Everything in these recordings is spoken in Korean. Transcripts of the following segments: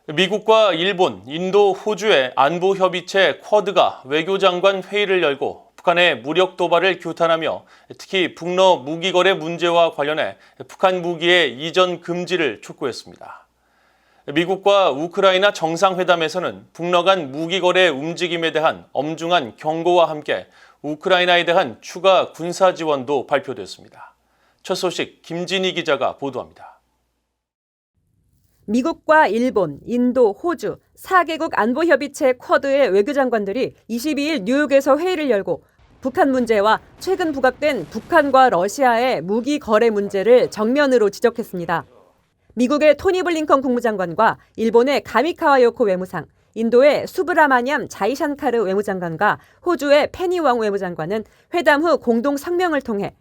미국과 일본, 인도, 호주의 안보협의체 쿼드가 외교장관 회의를 열고 북한의 무력 도발을 규탄하며 특히 북러 무기 거래 문제와 관련해 북한 무기의 이전 금지를 촉구했습니다. 미국과 우크라이나 정상회담에서는 북러 간 무기 거래 움직임에 대한 엄중한 경고와 함께 우크라이나에 대한 추가 군사 지원도 발표됐습니다. 첫 소식 김진희 기자가 보도합니다. 미국과 일본, 인도, 호주 4개국 안보협의체 쿼드의 외교장관들이 22일 뉴욕에서 회의를 열고 북한 문제와 최근 부각된 북한과 러시아의 무기 거래 문제를 정면으로 지적했습니다. 미국의 토니 블링컨 국무장관과 일본의 가미카와 요코 외무상, 인도의 수브라마냠 자이샨카르 외무장관과 호주의 페니 왕 외무장관은 회담 후 공동 성명을 통해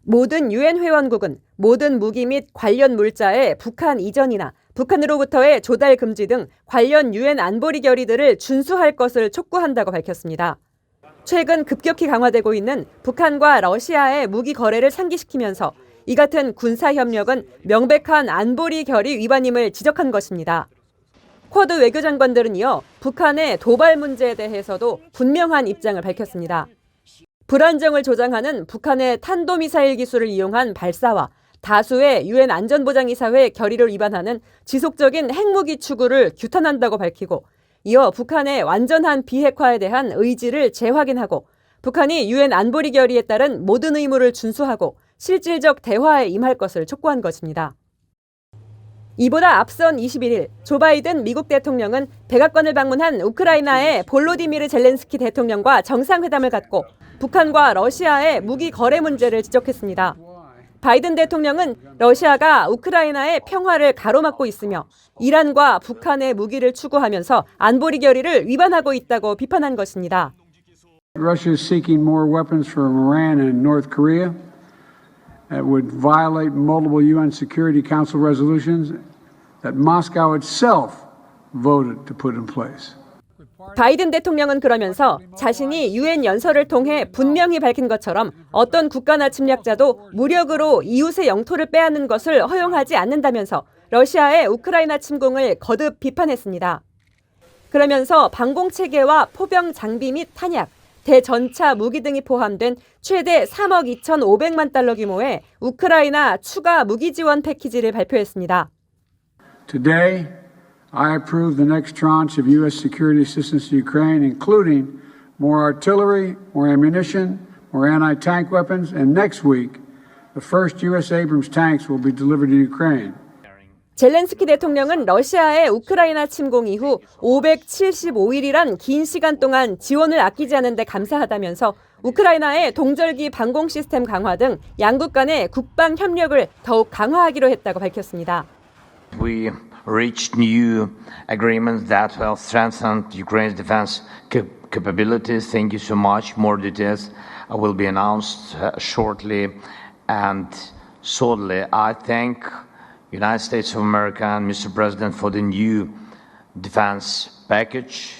모든 유엔 회원국은 모든 무기 및 관련 물자의 북한 이전이나 북한으로부터의 조달 금지 등 관련 유엔 안보리 결의들을 준수할 것을 촉구한다고 밝혔습니다. 최근 급격히 강화되고 있는 북한과 러시아의 무기 거래를 상기시키면서 이 같은 군사 협력은 명백한 안보리 결의 위반임을 지적한 것입니다. 쿼드 외교장관들은 이어 북한의 도발 문제에 대해서도 분명한 입장을 밝혔습니다. 불안정을 조장하는 북한의 탄도미사일 기술을 이용한 발사와 다수의 유엔 안전보장이사회 결의를 위반하는 지속적인 핵무기 추구를 규탄한다고 밝히고 이어 북한의 완전한 비핵화에 대한 의지를 재확인하고 북한이 유엔 안보리 결의에 따른 모든 의무를 준수하고 실질적 대화에 임할 것을 촉구한 것입니다. 이보다 앞선 21일 조 바이든 미국 대통령은 백악관을 방문한 우크라이나의 볼로디미르 젤렌스키 대통령과 정상회담을 갖고 북한과 러시아의 무기 거래 문제를 지적했습니다. 바이든 대통령은 러시아가 우크라이나의 평화를 가로막고 있으며 이란과 북한의 무기를 추구하면서 안보리 결의를 위반하고 있다고 비판한 것입니다. Russia is seeking more weapons from Iran and North Korea that would violate multiple UN Security Council resolutions that Moscow itself voted to put in place. 바이든 대통령은 그러면서 자신이 유엔 연설을 통해 분명히 밝힌 것처럼 어떤 국가나 침략자도 무력으로 이웃의 영토를 빼앗는 것을 허용하지 않는다면서 러시아의 우크라이나 침공을 거듭 비판했습니다. 그러면서 방공체계와 포병 장비 및 탄약, 대전차 무기 등이 포함된 최대 3억 2,500만 달러 규모의 우크라이나 추가 무기 지원 패키지를 발표했습니다. Today, I approve the next tranche of U.S. security assistance to Ukraine, including more artillery, more ammunition, more anti-tank weapons, and next week, the first U.S. Abrams tanks will be delivered to Ukraine. 젤렌스키 대통령은 러시아의 우크라이나 침공 이후 575일이란 긴 시간 동안 지원을 아끼지 않은 데 감사하다면서 우크라이나의 동절기 방공 시스템 강화 등 양국 간의 국방 협력을 더욱 강화하기로 했다고 밝혔습니다. We reached new agreements that will strengthen Ukraine's defense capabilities. Thank you so much. More details will be announced shortly. And solely, I thank United States of America and Mr. President for the new defense package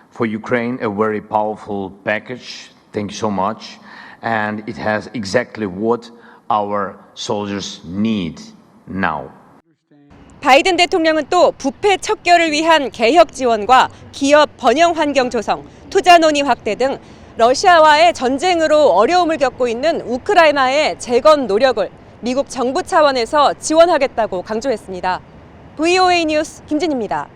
for Ukraine, a very powerful package. Thank you so much. And it has exactly what our soldiers need now. 바이든 대통령은 또 부패 척결을 위한 개혁 지원과 기업 번영 환경 조성, 투자 논의 확대 등 러시아와의 전쟁으로 어려움을 겪고 있는 우크라이나의 재건 노력을 미국 정부 차원에서 지원하겠다고 강조했습니다. VOA 뉴스 김진희입니다.